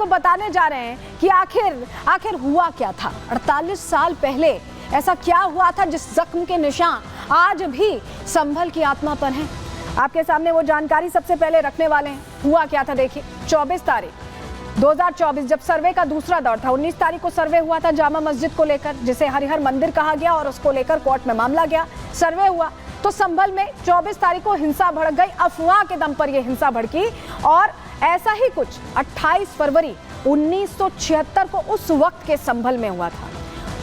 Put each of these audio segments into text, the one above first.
बताने जा रहे हैं कि आखिर हुआ क्या था। 48 साल पहले ऐसा क्या हुआ था जिस जख्म के निशान आज भी संभल की आत्मा पर हैं। आपके सामने वो जानकारी सबसे पहले रखने वाले हैं। हुआ क्या था देखिए। 24 तारीख 2024 जब सर्वे का दूसरा दौर था, 19 तारीख को सर्वे हुआ था जामा मस्जिद को लेकर, जिसे हरिहर मंदिर कहा गया, और उसको लेकर कोर्ट में मामला गया। सर्वे हुआ तो संभल में 24 तारीख को हिंसा भड़क गई। अफवाह के दम पर यह हिंसा भड़की और ऐसा ही कुछ 28 फरवरी 1976 को उस वक्त के संभल में हुआ था।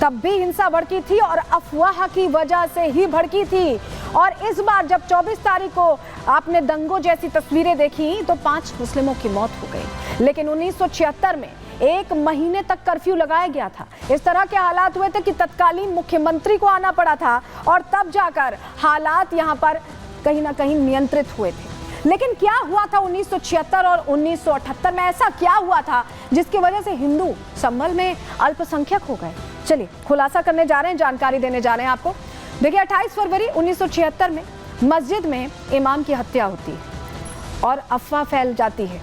तब भी हिंसा भड़की थी और अफवाह की वजह से ही भड़की थी। और इस बार जब 24 तारीख को आपने दंगों जैसी तस्वीरें देखी तो 5 मुस्लिमों की मौत हो गई। लेकिन 1976 में 1 महीने तक कर्फ्यू लगाया गया था। इस तरह के हालात हुए थे कि तत्कालीन मुख्यमंत्री को आना पड़ा था और तब जाकर हालात यहाँ पर कहीं ना कहीं नियंत्रित हुए थे। लेकिन क्या हुआ था 1976 और 1978 में? ऐसा क्या हुआ था जिसकी वजह से हिंदू संभल में अल्पसंख्यक हो गए? चलिए खुलासा करने जा रहे हैं, जानकारी देने जा रहे हैं आपको। देखिए 28 फरवरी 1976 में मस्जिद में इमाम की हत्या होती है और अफवाह फैल जाती है।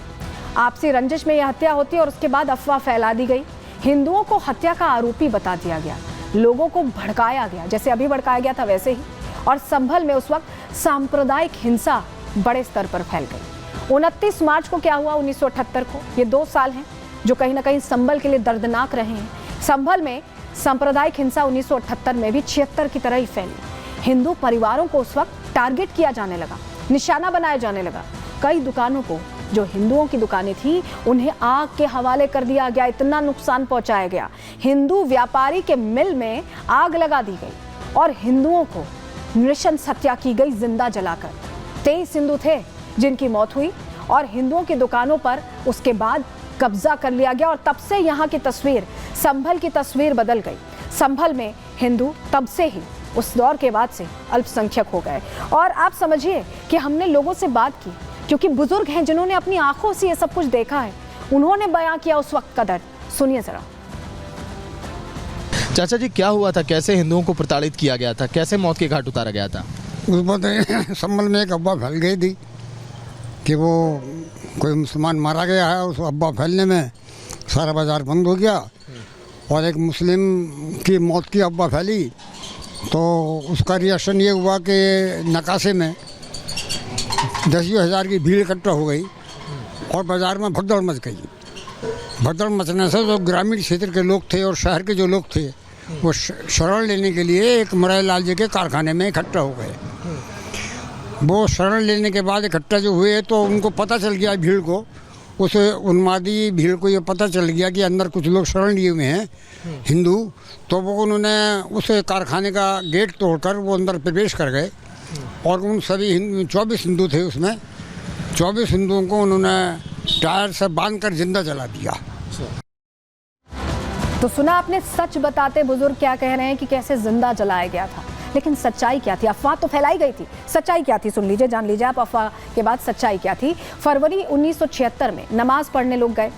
आपसी रंजिश में यह हत्या होती है और उसके बाद अफवाह फैला दी गई। हिंदुओं को हत्या का आरोपी बता दिया गया, लोगों को भड़काया गया, जैसे अभी भड़काया गया था वैसे ही। और संभल में उस वक्त सांप्रदायिक हिंसा बड़े स्तर पर फैल गई। 29 मार्च को क्या हुआ 1978 को? ये 2 साल हैं जो कहीं ना कहीं संभल के लिए दर्दनाक रहे हैं। संभल में सांप्रदायिक हिंसा 1978 में भी 76 की तरह ही फैली। हिंदू परिवारों को उस वक्त टारगेट किया जाने लगा, निशाना बनाया जाने लगा। कई दुकानों को, जो हिंदुओं की दुकानें थी, उन्हें आग के हवाले कर दिया गया। इतना नुकसान पहुंचाया गया। हिंदू व्यापारी के मिल में आग लगा दी गई और हिंदुओं को नृशंस हत्या की गई जिंदा जलाकर। 23 हिंदू थे जिनकी मौत हुई और हिंदुओं की दुकानों पर उसके बाद कब्जा कर लिया गया। और तब से यहाँ की तस्वीर, संभल की तस्वीर बदल गई। संभल में हिंदू तब से ही, उस दौर के बाद से अल्पसंख्यक हो गए। और आप समझिए कि हमने लोगों से बात की, क्योंकि बुजुर्ग हैं जिन्होंने अपनी आंखों से ये सब कुछ देखा है। उन्होंने बयां किया उस वक्त का दर्द। सुनिए जरा। चाचा जी क्या हुआ था? कैसे हिंदुओं को प्रताड़ित किया गया था? कैसे मौत के घाट उतारा गया था? उस वक्त संभल में एक अफवाह फैल गई थी कि वो कोई मुसलमान मारा गया है। उस अफवाह फैलने में सारा बाजार बंद हो गया और एक मुस्लिम की मौत की अफवाह फैली तो उसका रिएक्शन ये हुआ कि नकाशे में 10,000 हज़ार की भीड़ इकट्ठा हो गई और बाज़ार में भगदड़ मच गई। भगदड़ मचने से जो ग्रामीण क्षेत्र के लोग थे और शहर के जो लोग थे वो शरण लेने के लिए एक मराई लाल जी के कारखाने में इकट्ठा हो गए। वो शरण लेने के बाद इकट्ठा जो हुए तो उनको पता चल गया, भीड़ को, उस उन्मादी भीड़ को ये पता चल गया कि अंदर कुछ लोग शरण लिए हुए हैं हिंदू। तो वो उन्होंने उस कारखाने का गेट तोड़कर वो अंदर प्रवेश कर गए और उन सभी 24 हिंदू थे उसमें, 24 हिंदुओं को उन्होंने टायर से बांधकर जिंदा जला दिया। तो सुना आपने, सच बताते बुजुर्ग क्या कह रहे हैं कि कैसे जिंदा जलाया गया था। लेकिन सच्चाई क्या थी? अफवाह तो फैलाई गई थी, सच्चाई क्या थी? सुन लीजिए, जान लीजिए आप अफवाह के बाद सच्चाई क्या थी। फरवरी 1976 में नमाज पढ़ने लोग गए,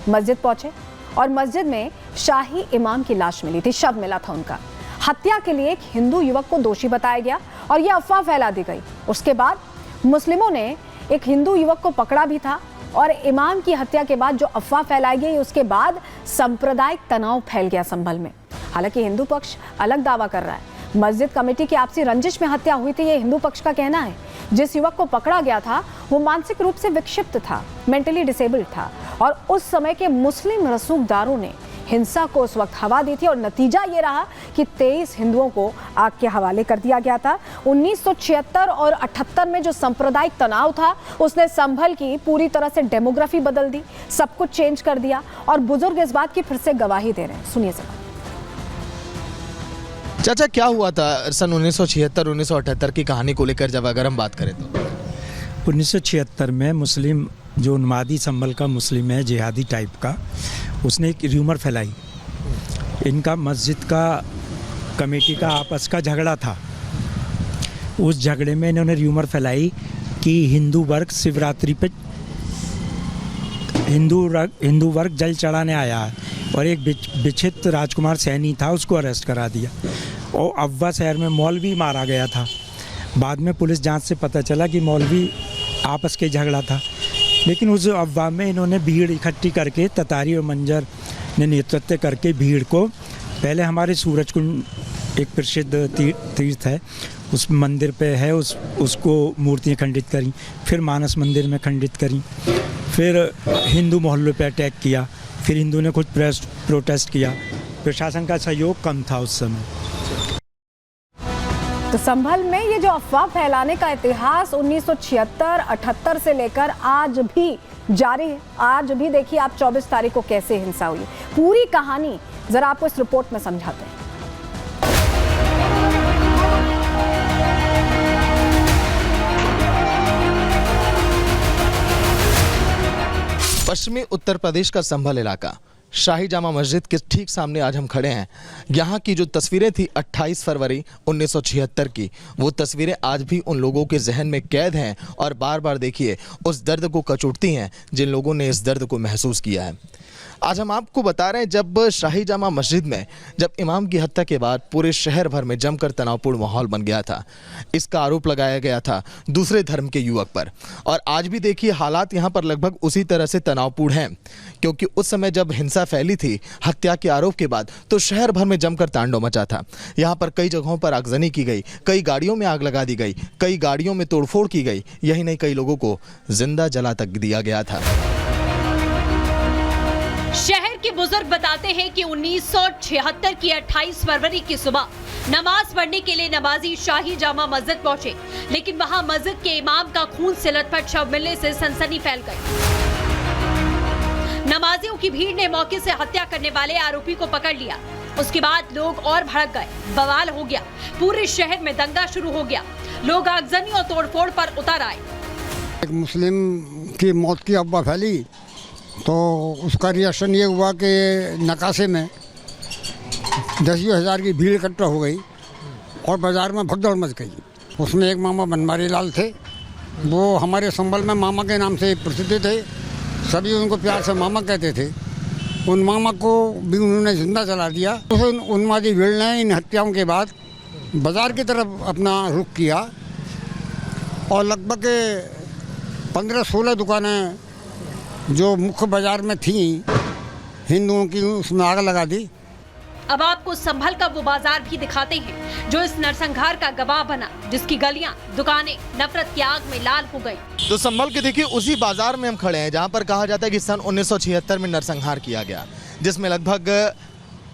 मस्जिद पहुंचे और मस्जिद में शाही इमाम की लाश मिली थी, शव मिला था उनका। हत्या के लिए एक हिंदू युवक को दोषी बताया गया और यह अफवाह फैला दी गई। उसके बाद मुस्लिमों ने एक हिंदू युवक को पकड़ा भी था और इमाम की हत्या के बाद जो अफवाह फैलाई गई, उसके बाद सांप्रदायिक तनाव फैल गया संभल में। हालांकि हिंदू पक्ष अलग दावा कर रहा है। मस्जिद कमेटी की आपसी रंजिश में हत्या हुई थी, ये हिंदू पक्ष का कहना है। जिस युवक को पकड़ा गया था वो मानसिक रूप से विक्षिप्त था, मेंटली डिसेबल्ड था और उस समय के मुस्लिम रसूखदारों ने हिंसा को उस वक्त हवा दी थी और नतीजा ये रहा कि 23 हिंदुओं को आग के हवाले कर दिया गया था। 1976 और 78 में जो सांप्रदायिक तनाव था उसने संभल की पूरी तरह से डेमोग्राफी बदल दी, सब कुछ चेंज कर दिया और बुजुर्ग इस बात की फिर से गवाही दे रहे हैं। सुनिए जरा। चाचा क्या हुआ था सन 1976-1978 की कहानी को लेकर जब अगर हम बात करें तो? 1976 में मुस्लिम जो उन्मादी संभल का मुस्लिम है, जिहादी टाइप का, उसने एक र्यूमर फैलाई। इनका मस्जिद का कमेटी का आपस का झगड़ा था। उस झगड़े में इन्होंने र्यूमर फैलाई कि हिंदू वर्ग शिवरात्रि पे हिंदू वर्ग जल चढ़ाने आया है और एक विचित्र राजकुमार सैनी था, उसको अरेस्ट करा दिया और अव्वा शहर में मौलवी मारा गया था। बाद में पुलिस जांच से पता चला कि मौलवी आपस के झगड़ा था। लेकिन उस अफवाह में इन्होंने भीड़ इकट्ठी करके ततारी और मंजर ने नेतृत्व करके भीड़ को पहले हमारे सूरजकुंड एक प्रसिद्ध तीर्थ है, उस मंदिर पे है, उसको मूर्तियाँ खंडित करी, फिर मानस मंदिर में खंडित करी, फिर हिंदू मोहल्लों पे अटैक किया, फिर हिंदू ने खुद प्रोटेस्ट किया। प्रशासन का सहयोग कम था उस समय। तो संभल में ये जो अफवाह फैलाने का इतिहास 1976-78 से लेकर आज भी जारी है। आज भी देखिए आप 24 तारीख को कैसे हिंसा हुई, पूरी कहानी जरा आपको इस रिपोर्ट में समझाते हैं। पश्चिमी उत्तर प्रदेश का संभल इलाका, शाही जामा मस्जिद के ठीक सामने आज हम खड़े हैं। यहाँ की जो तस्वीरें थी 28 फरवरी 1976 की, वो तस्वीरें आज भी उन लोगों के जहन में कैद हैं और बार बार देखिए उस दर्द को कचोटती हैं जिन लोगों ने इस दर्द को महसूस किया है। आज हम आपको बता रहे हैं जब शाही जामा मस्जिद में जब इमाम की हत्या के बाद पूरे शहर भर में जमकर तनावपूर्ण माहौल बन गया था। इसका आरोप लगाया गया था दूसरे धर्म के युवक पर, और आज भी देखिए हालात यहाँ पर लगभग उसी तरह से तनावपूर्ण हैं, क्योंकि उस समय जब हिंसा फैली थी हत्या के आरोप के बाद तो शहर भर में जमकर तांडव मचा था। यहाँ पर कई जगहों पर आगजनी की गई, कई गाड़ियों में आग लगा दी गई, कई गाड़ियों में तोड़फोड़ की गई, यही नहीं कई लोगों को जिंदा जला तक दिया गया था। शहर के बुजुर्ग बताते हैं कि 1976 की 28 फरवरी की सुबह नमाज पढ़ने के लिए नमाजी शाही जामा मस्जिद पहुंचे, लेकिन वहां मस्जिद के इमाम का खून से लथपथ शव मिलने से सनसनी फैल गई। नमाजियों की भीड़ ने मौके से हत्या करने वाले आरोपी को पकड़ लिया। उसके बाद लोग और भड़क गए, बवाल हो गया, पूरे शहर में दंगा शुरू हो गया, लोग आगजनी और तोड़फोड़ पर उतर आए। एक मुस्लिम की मौत की अफवाह फैली तो उसका रिएक्शन ये हुआ कि नकाशे में 10,000 की भीड़ इकट्ठा हो गई और बाज़ार में भगदड़ मच गई। उसमें एक मामा बनवारी लाल थे, वो हमारे संभल में मामा के नाम से प्रसिद्ध थे, सभी उनको प्यार से मामा कहते थे। उन मामा को भी उन्होंने जिंदा जला दिया। तो उन्मादी भीड़ ने इन हत्याओं के बाद बाज़ार की तरफ अपना रुख किया और लगभग 15-16 दुकानें जो मुख्य बाजार में थी हिंदुओं की, उसमें आग लगा दी। अब आपको संभल का वो बाजार भी दिखाते हैं जो इस नरसंहार का गवाह बना, जिसकी गलियां, दुकानें नफरत की आग में लाल हो गई। तो संभल के देखिए उसी बाजार में हम खड़े हैं जहां पर कहा जाता है कि सन 1976 में नरसंहार किया गया, जिसमें लगभग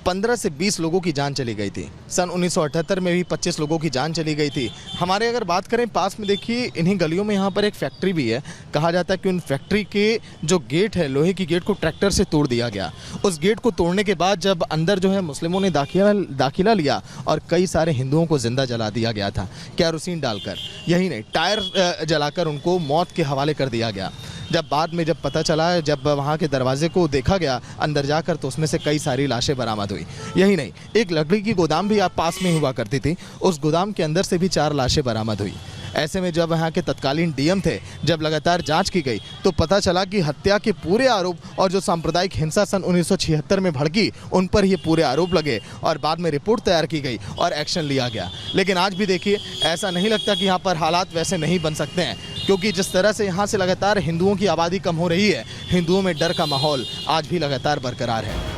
15 से 20 लोगों की जान चली गई थी। सन 1978 में भी 25 लोगों की जान चली गई थी। हमारे अगर बात करें पास में देखिए इन्हीं गलियों में यहाँ पर एक फैक्ट्री भी है। कहा जाता है कि उन फैक्ट्री के जो गेट है, लोहे की गेट को ट्रैक्टर से तोड़ दिया गया। उस गेट को तोड़ने के बाद जब अंदर जो है मुस्लिमों ने दाखिला लिया और कई सारे हिंदुओं को जिंदा जला दिया गया था, कैरोसिन डालकर, यही नहीं टायर जलाकर उनको मौत के हवाले कर दिया गया। जब बाद में जब पता चला, जब वहाँ के दरवाजे को देखा गया अंदर जाकर, तो उसमें से कई सारी लाशें बरामद हुई। यही नहीं, एक लकड़ी की गोदाम भी आप पास में हुआ करती थी, उस गोदाम के अंदर से भी 4 लाशें बरामद हुई। ऐसे में जब यहाँ के तत्कालीन डीएम थे, जब लगातार जांच की गई तो पता चला कि हत्या के पूरे आरोप और जो सांप्रदायिक हिंसा सन 1976 में भड़की, उन पर ये पूरे आरोप लगे और बाद में रिपोर्ट तैयार की गई और एक्शन लिया गया। लेकिन आज भी देखिए ऐसा नहीं लगता कि यहाँ पर हालात वैसे नहीं बन सकते हैं, क्योंकि जिस तरह से यहाँ से लगातार हिंदुओं की आबादी कम हो रही है, हिंदुओं में डर का माहौल आज भी लगातार बरकरार है।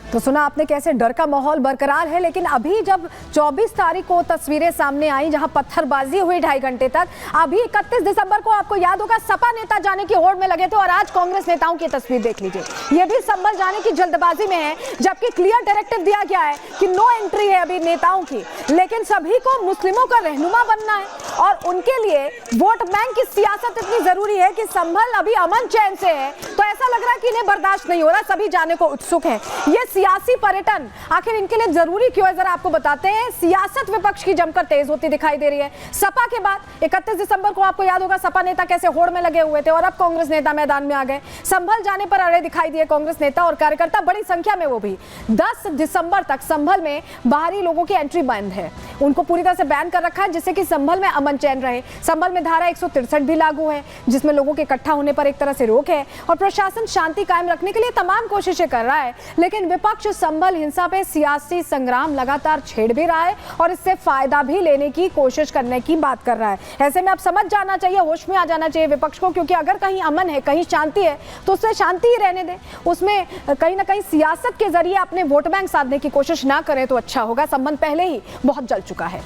तो सुना आपने कैसे डर का माहौल बरकरार है, लेकिन अभी जब 24 तारीख को तस्वीरें सामने आई जहां पत्थरबाजी हुई 2.5 घंटे तक, अभी 31 दिसंबर को आपको याद होगा सपा नेता जाने की होड़ में लगे थे और आज कांग्रेस नेताओं की तस्वीर देख लीजिए, ये भी संभल जाने की जल्दबाजी में है, जबकि क्लियर डायरेक्टिव दिया गया है कि नो एंट्री है अभी नेताओं की, लेकिन सभी को मुस्लिमों का रहनुमा बनना है और उनके लिए वोट बैंक की सियासत इतनी जरूरी है कि संभल अभी अमन चैन से है, तो ऐसा लग रहा है कि इन्हें बर्दाश्त नहीं हो रहा, सभी जाने को उत्सुक है। ये सियासी पर्यटन आखिर इनके लिए जरूरी क्यों है, जरा आपको बताते हैं। सियासत विपक्ष की जमकर तेज होती दिखाई दे रही है। सपा के बाद 31 दिसंबर को आपको याद होगा सपा नेता कैसे होड़ में लगे हुए थे और अब कांग्रेस नेता मैदान में आ गए। संभल जाने पर अड़े दिखाई दिए कांग्रेस नेता और कार्यकर्ता, बड़ी संख्या में, वो भी 10 दिसंबर तक संभल में बाहरी लोगों की एंट्री बंद है, उनको पूरी तरह से बैन कर रखा है, जिससे कि संभल में अमन चैन रहे। संभल में धारा 163 भी लागू है, जिसमें लोगों के इकट्ठा होने पर एक तरह से रोक है और प्रशासन शांति कायम रखने के लिए तमाम कोशिशें कर रहा है। लेकिन विपक्ष संभल हिंसा पे सियासी संग्राम लगातार छेड़ भी रहा है और इससे फायदा भी लेने की कोशिश करने की बात कर रहा है। ऐसे में अब समझ जाना चाहिए, होश में आ जाना चाहिए विपक्ष को, क्योंकि अगर कहीं अमन है, कहीं शांति है तो उससे शांति ही रहने दें। उसमें कहीं ना कहीं सियासत के जरिए अपने वोट बैंक साधने की कोशिश ना करें तो अच्छा होगा। संबंध पहले ही बहुत जल चुका है।